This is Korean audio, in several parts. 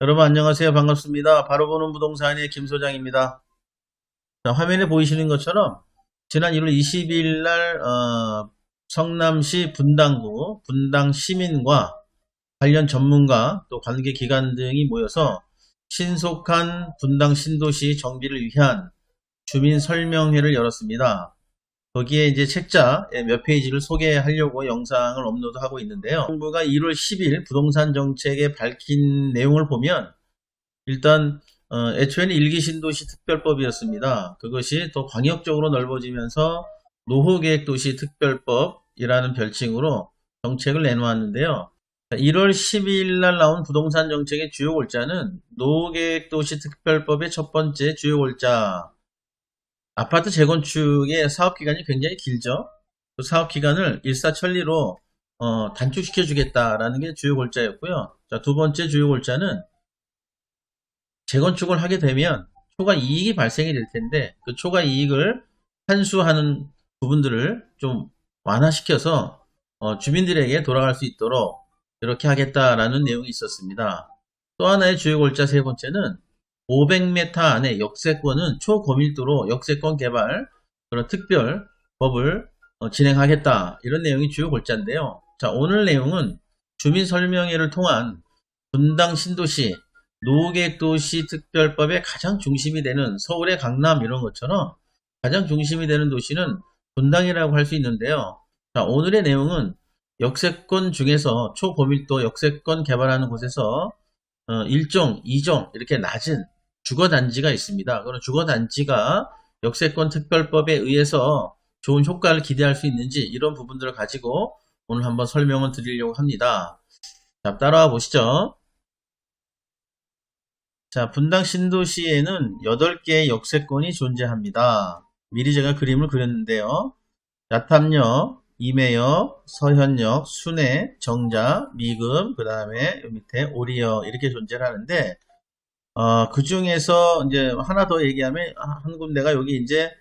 여러분 안녕하세요. 반갑습니다. 바로 보는 부동산의 김 소장입니다. 자, 화면에 보이시는 것처럼 지난 1월 22일 날 성남시 분당구 분당 시민과 관련 전문가 또 관계기관 등이 모여서 신속한 분당 신도시 정비를 위한 주민 설명회를 열었습니다. 거기에 이제 책자 몇 페이지를 소개하려고 영상을 업로드하고 있는데요. 정부가 1월 10일 부동산 정책에 밝힌 내용을 보면 일단 애초에는 일기 신도시 특별법이었습니다. 그것이 더 광역적으로 넓어지면서 노후계획도시 특별법이라는 별칭으로 정책을 내놓았는데요. 1월 12일 날 나온 부동산 정책의 주요 골자는 노후계획도시 특별법의 첫 번째 주요 골자, 아파트 재건축의 사업기간이 굉장히 길죠. 그 사업기간을 일사천리로 단축시켜 주겠다라는 게 주요 골자였고요. 자, 두 번째 주요 골자는 재건축을 하게 되면 초과 이익이 발생이 될 텐데 그 초과 이익을 환수하는 부분들을 좀 완화시켜서 주민들에게 돌아갈 수 있도록 이렇게 하겠다라는 내용이 있었습니다. 또 하나의 주요 골자 세 번째는 500m 안에 역세권은 초고밀도로 역세권 개발 그런 특별 법을 진행하겠다 이런 내용이 주요 골자인데요. 자, 오늘 내용은 주민 설명회를 통한 분당 신도시 노후계획도시 특별법의 가장 중심이 되는 서울의 강남 이런 것처럼 가장 중심이 되는 도시는 분당이라고 할 수 있는데요. 자, 오늘의 내용은 역세권 중에서 초고밀도 역세권 개발하는 곳에서 1종, 2종 이렇게 낮은 주거단지가 있습니다. 그런 주거단지가 역세권 특별법에 의해서 좋은 효과를 기대할 수 있는지 이런 부분들을 가지고 오늘 한번 설명을 드리려고 합니다. 자, 따라와 보시죠. 자, 분당 신도시에는 8개의 역세권이 존재합니다. 미리 제가 그림을 그렸는데요. 야탐역, 임해역, 서현역, 순회, 정자, 미금, 그 다음에 밑에 오리역 이렇게 존재를 하는데 그 중에서 이제 하나 더 얘기하면 한 군데가 여기 이제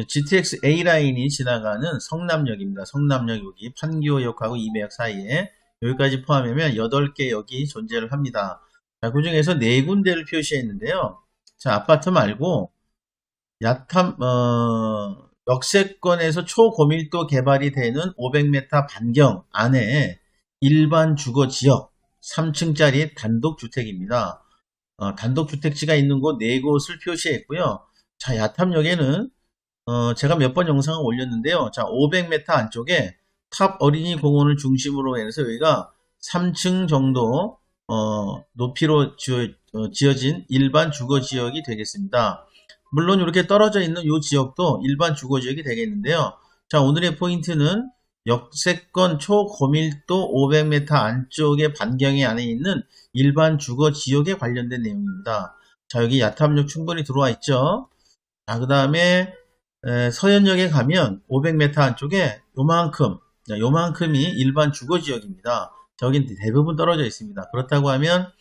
GTX A라인이 지나가는 성남역입니다. 성남역 여기 판교역하고 임해역 사이에 여기까지 포함하면 8개 역이 존재를 합니다. 자, 그 중에서 4군데를 표시했는데요. 자, 아파트 말고 역세권에서 초고밀도 개발이 되는 500m 반경 안에 일반 주거 지역 3층짜리 단독주택입니다. 단독주택지가 있는 곳 4곳을 표시했고요. 자, 야탐역에는 제가 몇 번 영상을 올렸는데요. 자, 500m 안쪽에 탑 어린이 공원을 중심으로 해서 여기가 3층 정도 높이로 지어진 일반 주거 지역이 되겠습니다. 물론 이렇게 떨어져 있는 이 지역도 일반 주거 지역이 되겠는데요. 자, 오늘의 포인트는 역세권 초고밀도 500m 안쪽의 반경에 안에 있는 일반 주거 지역에 관련된 내용입니다. 자, 여기 야탐역 충분히 들어와 있죠. 자, 그 다음에 서현역에 가면 500m 안쪽에 요만큼이 일반 주거 지역입니다. 저긴 대부분 떨어져 있습니다. 그렇다고 하면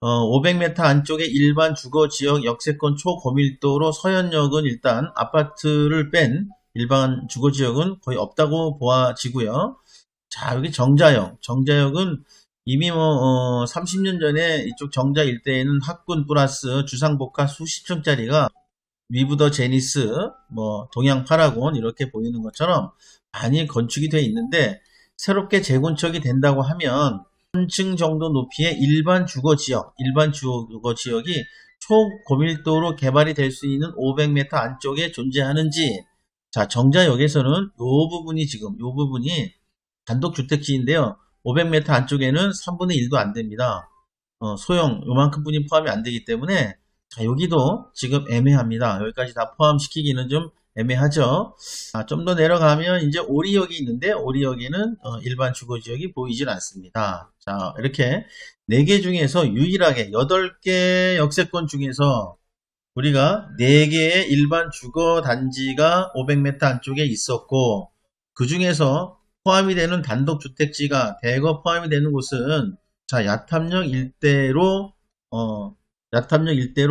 500m 안쪽에 일반 주거 지역 역세권 초고밀도로 서현역은 일단 아파트를 뺀 일반 주거 지역은 거의 없다고 보아지고요. 자, 여기 정자역은 이미 30년 전에 이쪽 정자 일대에는 학군 플러스 주상복합 수십 층짜리가 위브더 제니스, 동양 파라곤 이렇게 보이는 것처럼 많이 건축이 되어 있는데 새롭게 재건축이 된다고 하면 3층 정도 높이의 일반 주거 지역이 초고밀도로 개발이 될 수 있는 500m 안쪽에 존재하는지. 자, 정자역에서는 요 부분이 단독주택지인데요. 500m 안쪽에는 3분의 1도 안 됩니다. 소형 요만큼 분이 포함이 안 되기 때문에 자, 여기도 지금 애매합니다. 여기까지 다 포함시키기는 좀 애매하죠. 좀 더 내려가면 이제 오리역이 있는데 오리역에는 일반 주거지역이 보이질 않습니다. 자, 이렇게 4개 중에서 유일하게 8개 역세권 중에서 우리가 4개의 일반 주거단지가 500m 안쪽에 있었고 그 중에서 포함이 되는 단독주택지가 대거 포함이 되는 곳은 자, 야탐역 일대로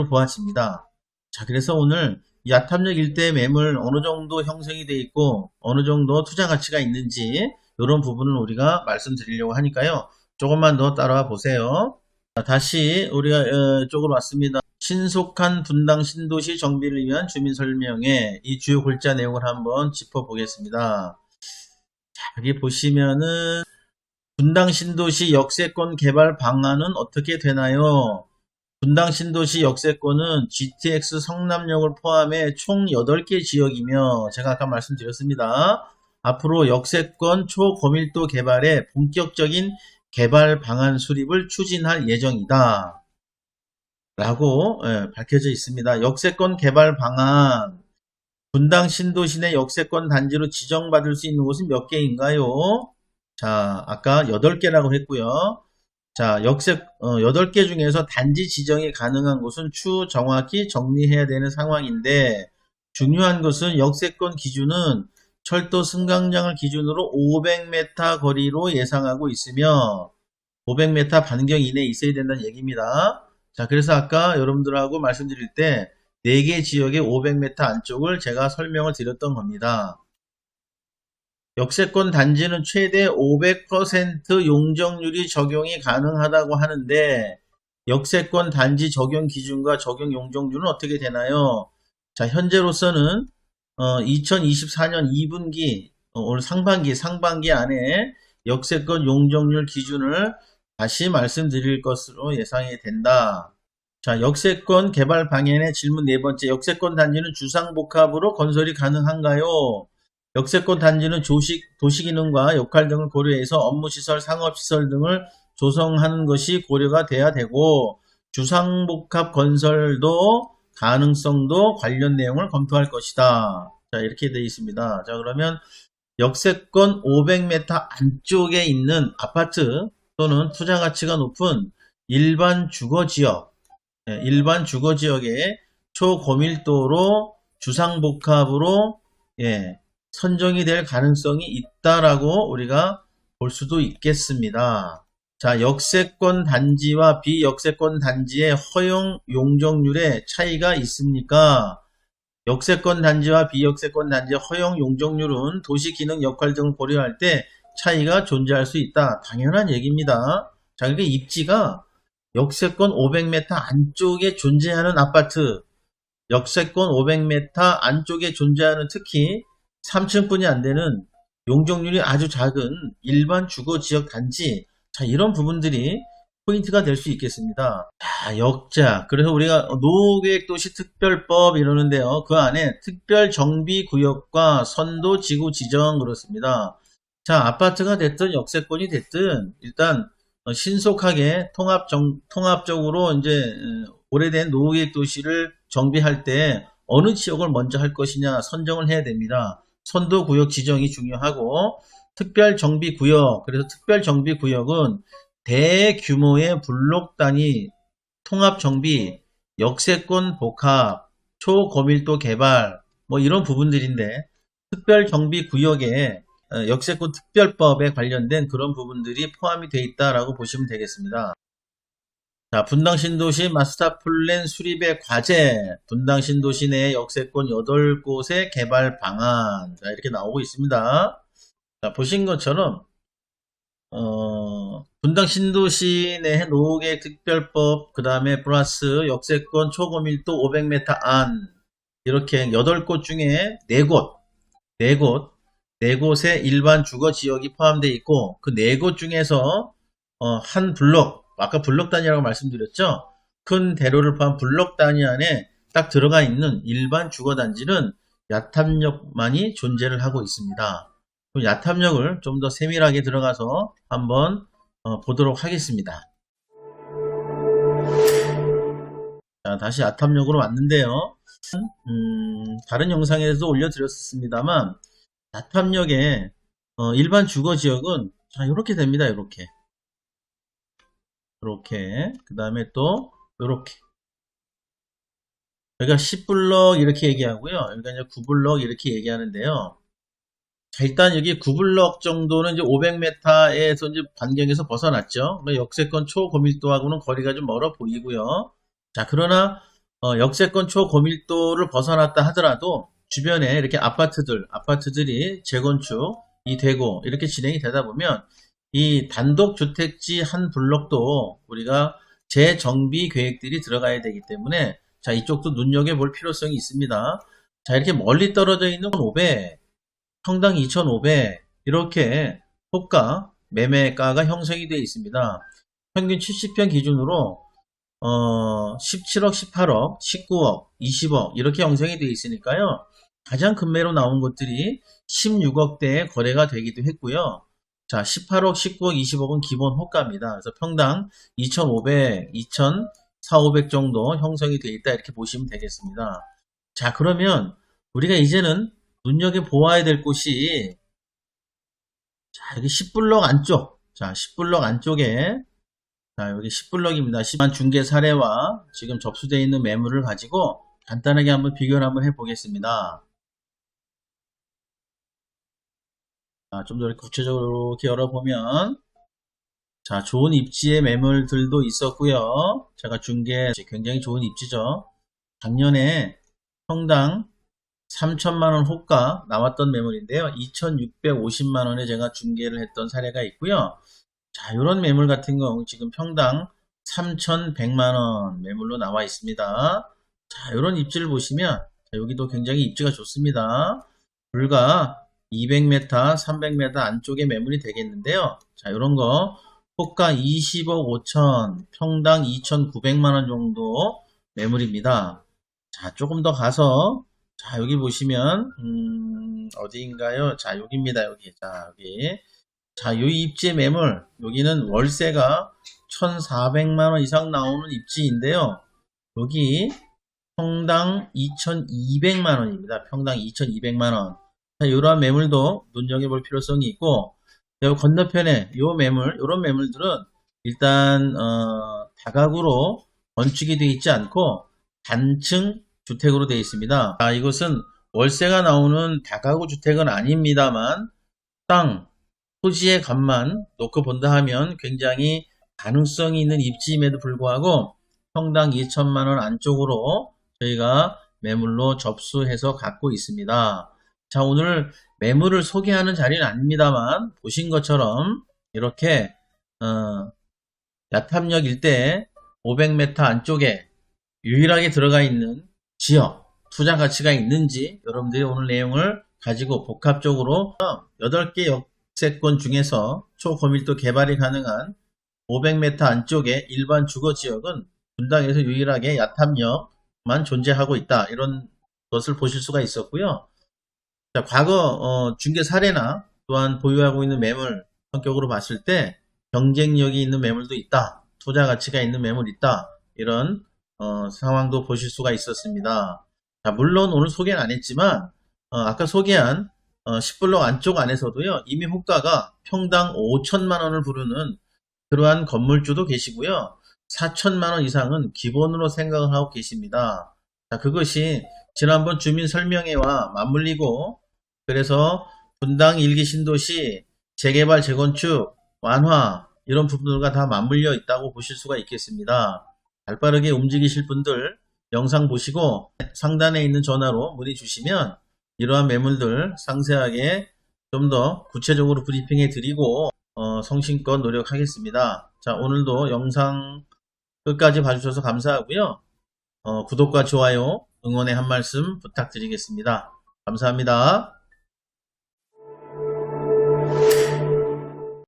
보아집니다. 자, 그래서 오늘 야탐역 일대의 매물 어느 정도 형성이 되어 있고 어느 정도 투자 가치가 있는지 이런 부분을 우리가 말씀드리려고 하니까요. 조금만 더 따라와 보세요. 다시 우리가 쪽으로 왔습니다. 신속한 분당 신도시 정비를 위한 주민 설명회 이 주요 골자 내용을 한번 짚어보겠습니다. 자, 여기 보시면은 분당 신도시 역세권 개발 방안은 어떻게 되나요? 분당 신도시 역세권은 GTX 성남역을 포함해 총 8개 지역이며 제가 아까 말씀드렸습니다. 앞으로 역세권 초고밀도 개발에 본격적인 개발 방안 수립을 추진할 예정이다. 라고 밝혀져 있습니다. 역세권 개발 방안 분당 신도시 내 역세권 단지로 지정받을 수 있는 곳은 몇 개인가요? 자, 아까 8개라고 했고요. 자, 8개 중에서 단지 지정이 가능한 곳은 추후 정확히 정리해야 되는 상황인데 중요한 것은 역세권 기준은 철도 승강장을 기준으로 500m 거리로 예상하고 있으며 500m 반경 이내에 있어야 된다는 얘기입니다. 자, 그래서 아까 여러분들하고 말씀드릴 때 4개 지역의 500m 안쪽을 제가 설명을 드렸던 겁니다. 역세권 단지는 최대 500% 용적률이 적용이 가능하다고 하는데 역세권 단지 적용 기준과 적용 용적률은 어떻게 되나요? 자, 현재로서는 2024년 2분기 올 상반기 안에 역세권 용적률 기준을 다시 말씀드릴 것으로 예상이 된다. 자, 역세권 개발 방향의 질문 4번째. 역세권 단지는 주상복합으로 건설이 가능한가요? 역세권 단지는 도시기능과 역할 등을 고려해서 업무시설, 상업시설 등을 조성하는 것이 고려가 돼야 되고 주상복합 건설도 가능성도 관련 내용을 검토할 것이다. 자, 이렇게 되어 있습니다. 자, 그러면 역세권 500m 안쪽에 있는 아파트 또는 투자 가치가 높은 일반 주거지역, 일반 주거지역에 초고밀도로 주상복합으로 선정이 될 가능성이 있다라고 우리가 볼 수도 있겠습니다. 자, 역세권 단지와 비역세권 단지의 허용 용적률에 차이가 있습니까? 역세권 단지와 비역세권 단지의 허용 용적률은 도시 기능 역할 등을 고려할 때 차이가 존재할 수 있다. 당연한 얘기입니다. 자, 그게 입지가 역세권 500m 안쪽에 존재하는 아파트, 역세권 500m 안쪽에 존재하는 특히 3층뿐이 안 되는 용적률이 아주 작은 일반 주거지역 단지, 자, 이런 부분들이 포인트가 될 수 있겠습니다. 자, 역자. 그래서 우리가 노후계획도시 특별법 이러는데요. 그 안에 특별정비구역과 선도지구 지정 그렇습니다. 자, 아파트가 됐든 역세권이 됐든 일단 신속하게 통합적으로 이제 오래된 노후계획도시를 정비할 때 어느 지역을 먼저 할 것이냐 선정을 해야 됩니다. 선도구역 지정이 중요하고 특별정비구역, 그래서 특별정비구역은 대규모의 블록 단위 통합정비, 역세권 복합, 초고밀도 개발 뭐 이런 부분들인데 특별정비구역에 역세권 특별법에 관련된 그런 부분들이 포함이 되어 있다라고 보시면 되겠습니다. 자, 분당 신도시 마스터 플랜 수립의 과제, 분당 신도시 내 역세권 8곳의 개발 방안. 자, 이렇게 나오고 있습니다. 자, 보신 것처럼, 분당 신도시 내 노후계획 특별법, 그 다음에 플러스 역세권 초고밀도 500m 안, 이렇게 8곳 중에 4곳의 일반 주거 지역이 포함되어 있고, 그 4곳 중에서, 한 블록, 아까 블록 단위라고 말씀드렸죠? 큰 대로를 포함 블록 단위 안에 딱 들어가 있는 일반 주거 단지는 야탐역만이 존재를 하고 있습니다. 그럼 야탐역을 좀 더 세밀하게 들어가서 한번 보도록 하겠습니다. 자, 다시 야탐역으로 왔는데요. 다른 영상에도 올려드렸습니다만 야탐역의 일반 주거 지역은 자, 이렇게 됩니다. 이렇게 그 다음에 또 이렇게 여기가 10블럭 이렇게 얘기하고요. 여기가 이제 9블럭 이렇게 얘기하는데요. 자, 일단 여기 9블럭 정도는 이제 500m에서 이제 반경에서 벗어났죠. 역세권 초고밀도하고는 거리가 좀 멀어 보이고요. 자, 그러나 역세권 초고밀도를 벗어났다 하더라도 주변에 이렇게 아파트들이 재건축이 되고 이렇게 진행이 되다 보면 이 단독주택지 한 블럭도 우리가 재정비 계획들이 들어가야 되기 때문에 자, 이쪽도 눈여겨볼 필요성이 있습니다. 자, 이렇게 멀리 떨어져 있는 500, 평당 2,500 이렇게 호가, 매매가가 형성이 되어 있습니다. 평균 70평 기준으로 17억, 18억, 19억, 20억 이렇게 형성이 되어 있으니까요. 가장 큰 매로 나온 것들이 16억대에 거래가 되기도 했고요. 자, 18억, 19억, 20억은 기본 호가입니다. 그래서 평당 2,500, 2,400, 500 정도 형성이 되어 있다 이렇게 보시면 되겠습니다. 자, 그러면 우리가 이제는 눈여겨보아야 될 곳이 자, 여기 10블럭 안쪽. 자, 10블럭 안쪽에 자, 여기 10블럭입니다. 10만 중개 사례와 지금 접수되어 있는 매물을 가지고 간단하게 한번 비교를 한번 해보겠습니다. 자, 좀 더 구체적으로 이렇게 열어보면 자, 좋은 입지의 매물들도 있었고요. 제가 중개 굉장히 좋은 입지죠. 작년에 평당 3천만원 호가 나왔던 매물인데요. 2,650만원에 제가 중개를 했던 사례가 있고요. 자, 이런 매물 같은 경우 지금 평당 3,100만원 매물로 나와 있습니다. 자, 이런 입지를 보시면 자, 여기도 굉장히 입지가 좋습니다. 불과 200m, 300m 안쪽의 매물이 되겠는데요. 자, 이런 거 호가 20억 5천, 평당 2,900만원 정도 매물입니다. 자, 조금 더 가서 자, 여기 보시면 어디인가요? 자, 여기입니다. 여기. 자, 여기. 자, 요 입지의 매물, 여기는 월세가 1,400만원 이상 나오는 입지인데요. 여기 평당 2,200만원입니다. 평당 2,200만원. 자, 이러한 매물도 눈여겨볼 필요성이 있고, 요 건너편에 요 매물, 이런 매물들은 일단 다가구로 건축이 되어 있지 않고 단층 주택으로 되어 있습니다. 자, 이것은 월세가 나오는 다가구 주택은 아닙니다만 땅, 토지의 값만 놓고 본다 하면 굉장히 가능성이 있는 입지임에도 불구하고 평당 2천만원 안쪽으로 저희가 매물로 접수해서 갖고 있습니다. 자, 오늘 매물을 소개하는 자리는 아닙니다만 보신 것처럼 이렇게 야탐역 일대 500m 안쪽에 유일하게 들어가 있는 지역, 투자 가치가 있는지 여러분들이 오늘 내용을 가지고 복합적으로 8개 역세권 중에서 초고밀도 개발이 가능한 500m 안쪽의 일반 주거지역은 분당에서 유일하게 야탐역만 존재하고 있다. 이런 것을 보실 수가 있었고요. 자, 과거 중개 사례나 또한 보유하고 있는 매물 성격으로 봤을 때 경쟁력이 있는 매물도 있다. 투자 가치가 있는 매물이 있다. 이런 상황도 보실 수가 있었습니다. 자, 물론 오늘 소개는 안 했지만 아까 소개한 10블럭 안쪽 안에서도요. 이미 호가가 평당 5천만원을 부르는 그러한 건물주도 계시고요. 4천만원 이상은 기본으로 생각을 하고 계십니다. 자, 그것이 지난번 주민 설명회와 맞물리고 그래서 분당 1기 신도시 재개발 재건축 완화 이런 부분들과 다 맞물려 있다고 보실 수가 있겠습니다. 발빠르게 움직이실 분들 영상 보시고 상단에 있는 전화로 문의 주시면 이러한 매물들 상세하게 좀 더 구체적으로 브리핑해 드리고 성심껏 노력하겠습니다. 자, 오늘도 영상 끝까지 봐주셔서 감사하고요. 구독과 좋아요, 응원의 한 말씀 부탁드리겠습니다. 감사합니다.